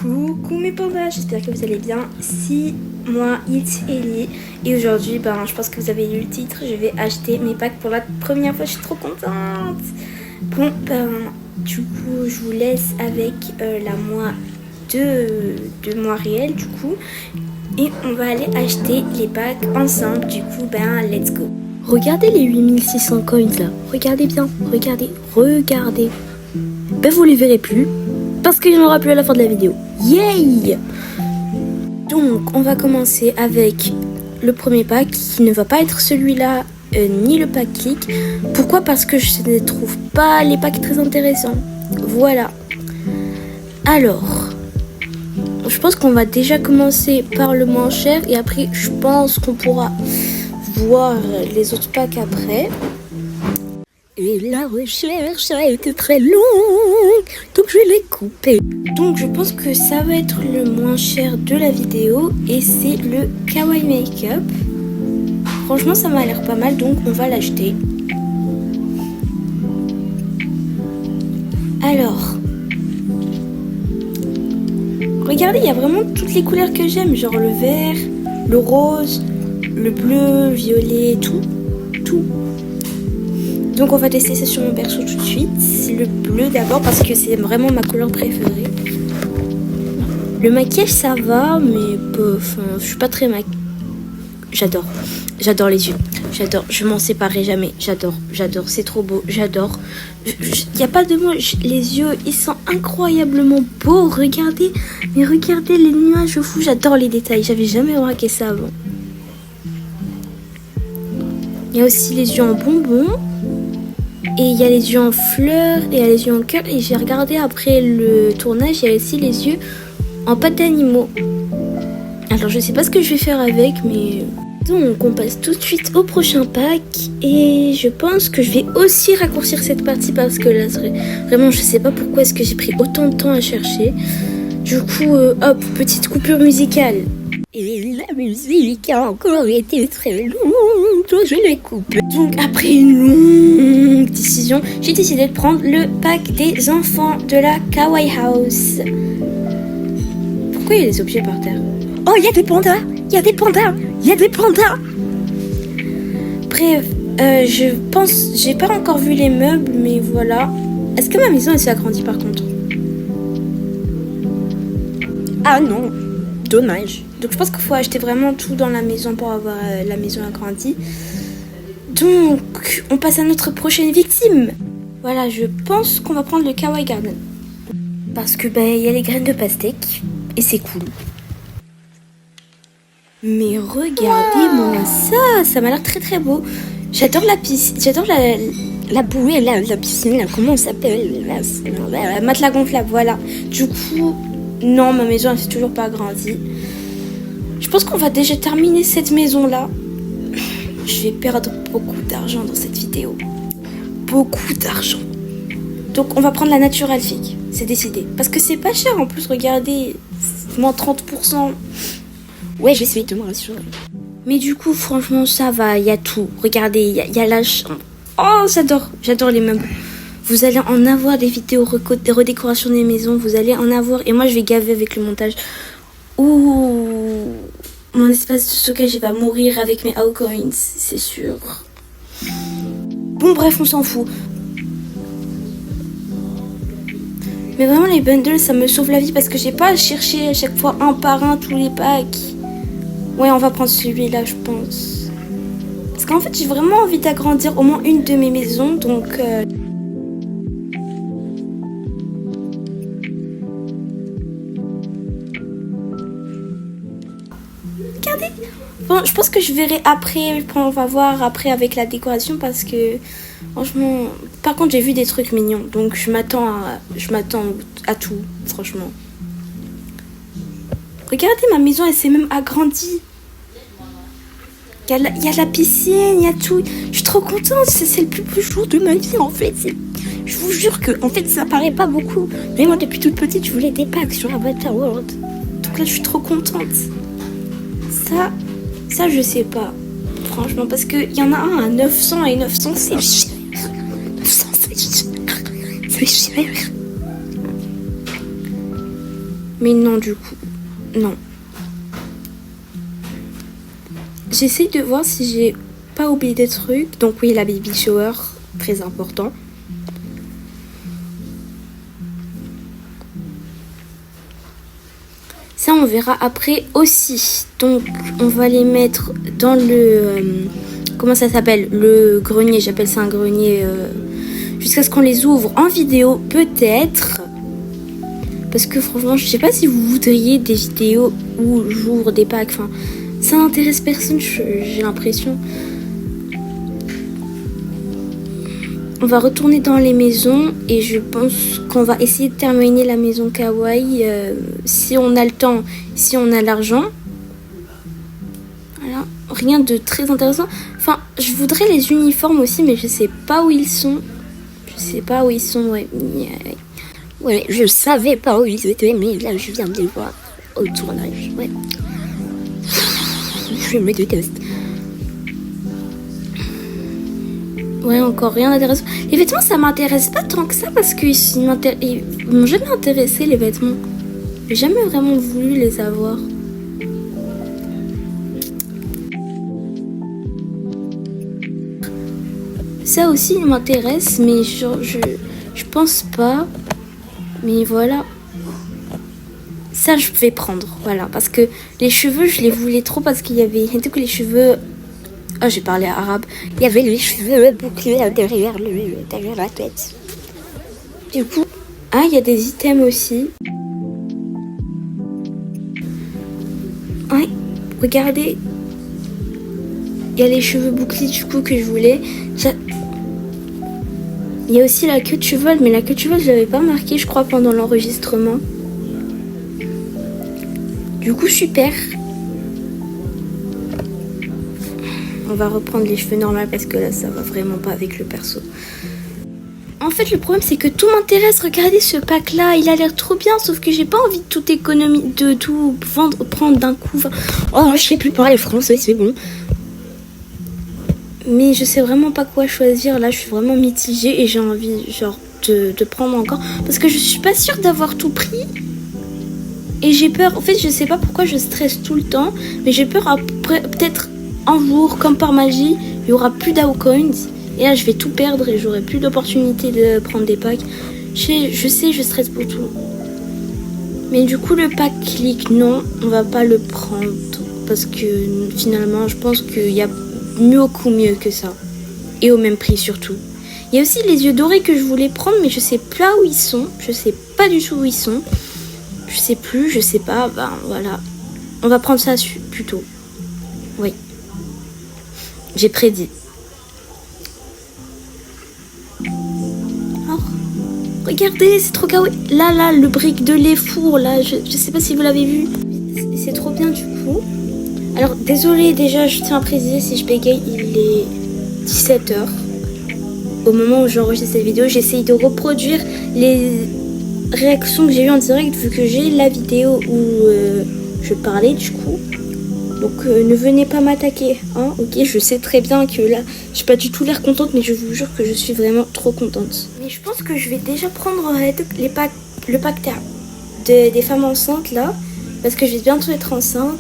Coucou mes pandas, j'espère que vous allez bien. Si moi, it's Ellie. Et aujourd'hui, je pense que vous avez lu le titre, je vais acheter mes packs pour la première fois, je suis trop contente. Bon, du coup, je vous laisse avec la moi de moi réelle, du coup. Et on va aller acheter les packs ensemble, du coup, let's go. Regardez les 8600 coins là, regardez bien, regardez. Vous les verrez plus, parce qu'il n'y en aura plus à la fin de la vidéo. Yay! Donc, on va commencer avec le premier pack, qui ne va pas être celui-là, ni le pack click. Pourquoi? Parce que je ne trouve pas les packs très intéressants. Voilà. Alors, je pense qu'on va déjà commencer par le moins cher, et après, je pense qu'on pourra voir les autres packs après. Et la recherche a été très longue, donc je l'ai coupé. Donc je pense que ça va être le moins cher de la vidéo, et c'est le Kawaii Makeup. Franchement ça m'a l'air pas mal, donc on va l'acheter. Alors, regardez, il y a vraiment toutes les couleurs que j'aime, genre le vert, le rose, le bleu, le violet, tout. Donc on va tester ça sur mon perso tout de suite. C'est le bleu d'abord parce que c'est vraiment ma couleur préférée. Le maquillage ça va, mais je suis pas très J'adore les yeux. J'adore, je m'en séparerai jamais. J'adore, c'est trop beau, j'adore. Y a pas de mots, les yeux ils sont incroyablement beaux. Regardez les nuages fous, j'adore les détails. J'avais jamais remarqué ça avant. Il y a aussi les yeux en bonbons. Et il y a les yeux en fleurs, et il y a les yeux en cœur. Et j'ai regardé après le tournage, il y a aussi les yeux en pâte d'animaux. Alors je sais pas ce que je vais faire avec, mais... Donc on passe tout de suite au prochain pack. Et je pense que je vais aussi raccourcir cette partie, parce que là, vraiment je sais pas pourquoi est-ce que j'ai pris autant de temps à chercher. Du coup, hop, petite coupure musicale. Et la musique a encore été très longue, je l'ai coupée. Donc après une longue décision, j'ai décidé de prendre le pack des enfants de la Kawaii House. Pourquoi il y a des objets par terre? Oh, il y a des pandas. Bref, je pense, j'ai pas encore vu les meubles, mais voilà. Est-ce que ma maison elle s'est agrandie par contre? Ah non, dommage. Donc je pense qu'il faut acheter vraiment tout dans la maison pour avoir la maison agrandie. Donc on passe à notre prochaine victime. Voilà, je pense qu'on va prendre le Kawaii Garden. Parce que il y a les graines de pastèque et c'est cool. Mais regardez-moi ça m'a l'air très très beau. J'adore la piscine, j'adore la bouée, la piscine, là, comment on s'appelle, la matelas gonflable, voilà. Du coup, non, ma maison elle s'est toujours pas agrandie. Je pense qu'on va déjà terminer cette maison-là. Je vais perdre beaucoup d'argent dans cette vidéo. Beaucoup d'argent. Donc on va prendre la Natural Fig. C'est décidé. Parce que c'est pas cher en plus, regardez. Moins 30%. Ouais, je suis de moi rassurer. Mais du coup, franchement, ça va. Il y a tout. Regardez, il y a la chambre. Oh, j'adore les meubles. Vous allez en avoir des vidéos des redécorations des maisons. Vous allez en avoir. Et moi, je vais gaver avec le montage. Ouh, mon espace de stockage va mourir avec mes altcoins, c'est sûr. Bon, bref, on s'en fout. Mais vraiment, les bundles, ça me sauve la vie parce que j'ai pas à chercher à chaque fois un par un tous les packs. Ouais, on va prendre celui-là, je pense. Parce qu'en fait, j'ai vraiment envie d'agrandir au moins une de mes maisons, donc... Regardez. Bon, je pense que je verrai après, on va voir après avec la décoration, parce que franchement, par contre j'ai vu des trucs mignons, donc je m'attends à tout, franchement. Regardez, ma maison elle s'est même agrandie. Il y a la piscine, il y a tout. Je suis trop contente, c'est le plus beau jour de ma vie en fait. Je vous jure que en fait ça paraît pas beaucoup, mais moi depuis toute petite je voulais des packs sur Avatar World. Donc là je suis trop contente. Ça je sais pas, franchement, parce qu'il y en a un à 900 et 900 c'est cher. 900 c'est cher. Mais non, du coup, non. J'essaie de voir si j'ai pas oublié des trucs. Donc oui, la baby shower, très important. Ça, on verra après aussi. Donc, on va les mettre dans le... comment ça s'appelle? Le grenier, j'appelle ça un grenier. Jusqu'à ce qu'on les ouvre en vidéo, peut-être. Parce que franchement, je sais pas si vous voudriez des vidéos où j'ouvre des packs. Enfin, ça n'intéresse personne, j'ai l'impression. On va retourner dans les maisons et je pense qu'on va essayer de terminer la maison kawaii si on a le temps, si on a l'argent. Voilà, rien de très intéressant. Enfin, je voudrais les uniformes aussi, mais je sais pas où ils sont. Je sais pas où ils sont, ouais. Ouais, je savais pas où ils étaient, mais là je viens de les voir au tournage, ouais. Je me déteste. Ouais, encore rien d'intéressant. Les vêtements, ça m'intéresse pas tant que ça parce qu'ils m'ont jamais intéressé, les vêtements. J'ai jamais vraiment voulu les avoir. Ça aussi, il m'intéresse, mais je pense pas. Mais voilà. Ça, je vais prendre, voilà. Parce que les cheveux, je les voulais trop parce qu'il y avait... les cheveux... Ah, j'ai parlé arabe. Il y avait les cheveux bouclés derrière la tête. Du coup... Ah, il y a des items aussi. Ouais, regardez. Il y a les cheveux bouclés du coup que je voulais. Il y a aussi la queue de cheval, mais la queue de cheval, je l'avais pas marqué, je crois, pendant l'enregistrement. Du coup, super. On va reprendre les cheveux normaux parce que là, ça va vraiment pas avec le perso. En fait, le problème, c'est que tout m'intéresse. Regardez ce pack-là, il a l'air trop bien, sauf que j'ai pas envie de tout économiser, de tout prendre d'un coup. Oh, je sais plus parler français, c'est bon. Mais je sais vraiment pas quoi choisir. Là, je suis vraiment mitigée et j'ai envie, genre, de prendre encore. Parce que je suis pas sûre d'avoir tout pris. Et j'ai peur. En fait, je sais pas pourquoi je stresse tout le temps. Mais j'ai peur après, peut-être un jour, comme par magie, il y aura plus d'Aocoins. Et là, je vais tout perdre et j'aurai plus d'opportunité de prendre des packs. Je sais, je stresse pour tout. Mais du coup, le pack click, non, on va pas le prendre. Parce que finalement, je pense qu'il y a beaucoup mieux que ça. Et au même prix surtout. Il y a aussi les yeux dorés que je voulais prendre, mais je sais pas où ils sont. Je sais pas du tout où ils sont. Je sais plus, je sais pas. Ben voilà. On va prendre ça plutôt. Oui. J'ai prédit. Oh, regardez, c'est trop kawaii. Là, le brick de lait four, là, je sais pas si vous l'avez vu. C'est trop bien du coup. Alors, désolé, déjà, je tiens à préciser si je bégaye, il est 17h. Au moment où j'enregistre cette vidéo, j'essaye de reproduire les réactions que j'ai eues en direct, vu que j'ai la vidéo où je parlais, du coup. Donc, ne venez pas m'attaquer, hein, ok? Je sais très bien que là, j'ai pas du tout l'air contente, mais je vous jure que je suis vraiment trop contente. Mais je pense que je vais déjà prendre le pack des femmes enceintes, là, parce que je vais bientôt être enceinte.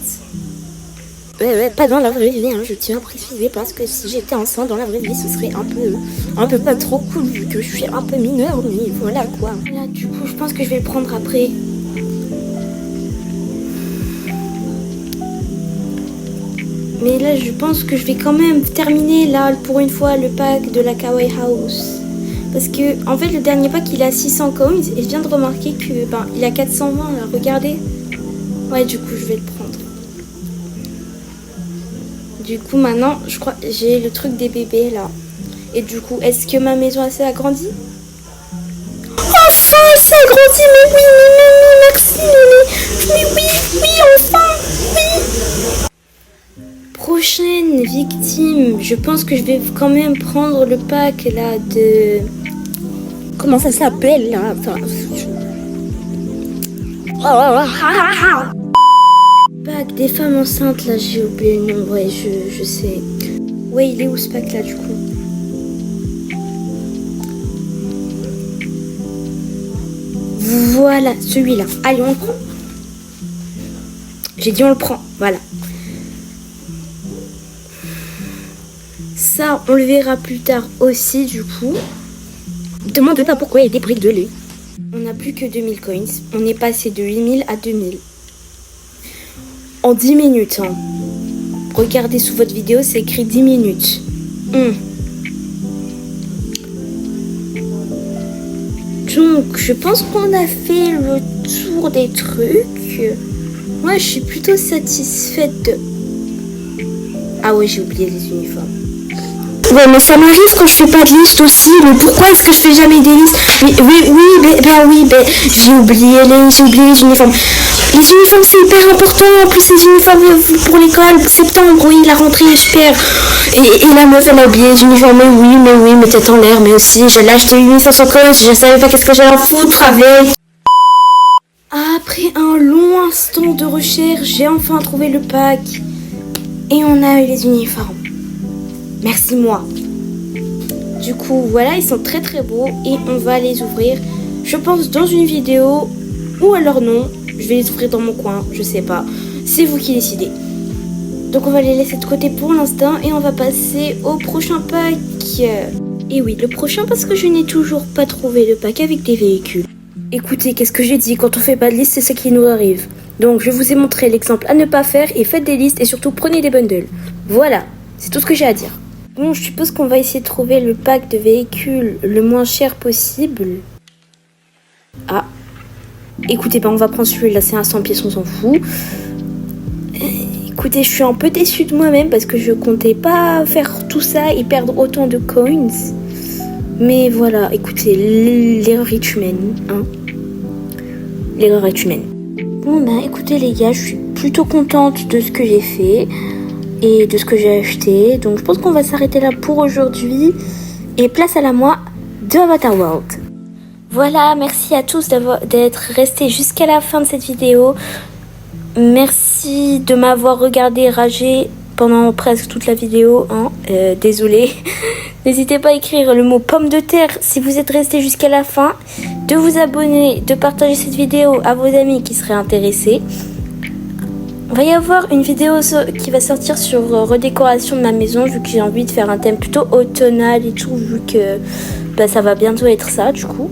Ouais, pas dans la vraie vie, hein, je tiens à préciser, parce que si j'étais enceinte dans la vraie vie, ce serait un peu pas trop cool, vu que je suis un peu mineure, mais voilà quoi. Là, du coup, je pense que je vais le prendre après. Mais là, je pense que je vais quand même terminer, là, pour une fois, le pack de la Kawaii House. Parce que, en fait, le dernier pack, il a 600 coins, et je viens de remarquer que, il a 420, là, regardez. Ouais, du coup, je vais le prendre. Du coup, maintenant, je crois j'ai le truc des bébés, là. Et du coup, est-ce que ma maison s'est agrandie? Enfin, elle s'est agrandie, mais oui, merci, mais oui, enfin, oui. Prochaine victime, je pense que je vais quand même prendre le pack, là, de... Comment ça s'appelle, là? Enfin... Pack des femmes enceintes, là, j'ai oublié le nom, ouais, je sais. Ouais, il est où ce pack là, du coup? Voilà, celui-là. Allez, on prend. J'ai dit on le prend, voilà. Ça, on le verra plus tard aussi, du coup. Demande pas pourquoi il y a des briques de lait. On n'a plus que 2000 coins. On est passé de 8000 à 2000. En 10 minutes, hein. Regardez sous votre vidéo, c'est écrit 10 minutes. Donc, je pense qu'on a fait le tour des trucs. Moi, je suis plutôt satisfaite de... Ah ouais, j'ai oublié les uniformes. Ouais, mais ça m'arrive quand je fais pas de liste aussi. Mais pourquoi est-ce que je fais jamais des listes? Oui, j'ai oublié les uniformes. Les uniformes, c'est hyper important. En plus, les uniformes pour l'école, septembre, oui, la rentrée, super. Et la meuf, elle a oublié les uniformes. Mais oui, tête en l'air. Mais aussi, je l'ai acheté 8500 coins. Je savais pas qu'est-ce que j'allais en foutre avec. Après un long instant de recherche, j'ai enfin trouvé le pack. Et on a eu les uniformes. Merci moi. Du coup, voilà, ils sont très très beaux. Et on va les ouvrir, je pense, dans une vidéo. Ou alors non. Je vais les ouvrir dans mon coin, je sais pas. C'est vous qui décidez. Donc on va les laisser de côté pour l'instant. Et on va passer au prochain pack. Et oui, le prochain parce que je n'ai toujours pas trouvé le pack avec des véhicules. Écoutez, qu'est-ce que j'ai dit? Quand on fait pas de liste, c'est ce qui nous arrive. Donc je vous ai montré l'exemple à ne pas faire. Et faites des listes et surtout prenez des bundles. Voilà, c'est tout ce que j'ai à dire. Bon, je suppose qu'on va essayer de trouver le pack de véhicules le moins cher possible. Ah. Écoutez, on va prendre celui-là, c'est un 100 pièces, on s'en fout. Écoutez, je suis un peu déçue de moi-même parce que je comptais pas faire tout ça et perdre autant de coins. Mais voilà, écoutez, l'erreur est humaine, hein. L'erreur est humaine. Bon, écoutez les gars, je suis plutôt contente de ce que j'ai fait et de ce que j'ai acheté. Donc je pense qu'on va s'arrêter là pour aujourd'hui. Et place à la moi de Avatar World. Voilà, merci à tous d'être restés jusqu'à la fin de cette vidéo. Merci de m'avoir regardé rager pendant presque toute la vidéo. Hein. Désolée. N'hésitez pas à écrire le mot pomme de terre si vous êtes restés jusqu'à la fin. De vous abonner, de partager cette vidéo à vos amis qui seraient intéressés. Il va y avoir une vidéo qui va sortir sur redécoration de ma maison, vu que j'ai envie de faire un thème plutôt automnal et tout, vu que ça va bientôt être ça du coup.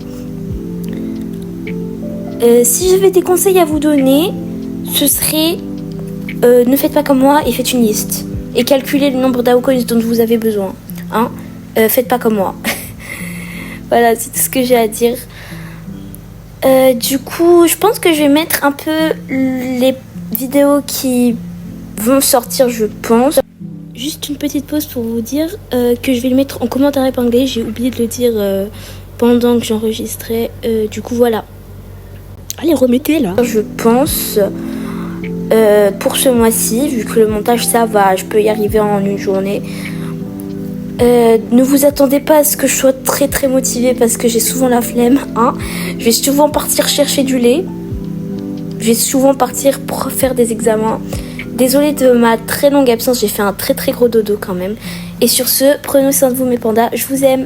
Si j'avais des conseils à vous donner, ce serait ne faites pas comme moi et faites une liste. Et calculez le nombre d'AOCoins dont vous avez besoin. Hein, faites pas comme moi. Voilà, c'est tout ce que j'ai à dire. Du coup, je pense que je vais mettre un peu les vidéos qui vont sortir, je pense. Juste une petite pause pour vous dire que je vais le mettre en commentaire épinglé. J'ai oublié de le dire pendant que j'enregistrais. Du coup, voilà. Allez, remettez là. Je pense pour ce mois-ci, vu que le montage ça va, je peux y arriver en une journée. Ne vous attendez pas à ce que je sois très très motivée parce que j'ai souvent la flemme. Hein. Je vais souvent partir chercher du lait. Je vais souvent partir pour faire des examens. Désolée de ma très longue absence, j'ai fait un très très gros dodo quand même. Et sur ce, prenez soin de vous mes pandas, je vous aime.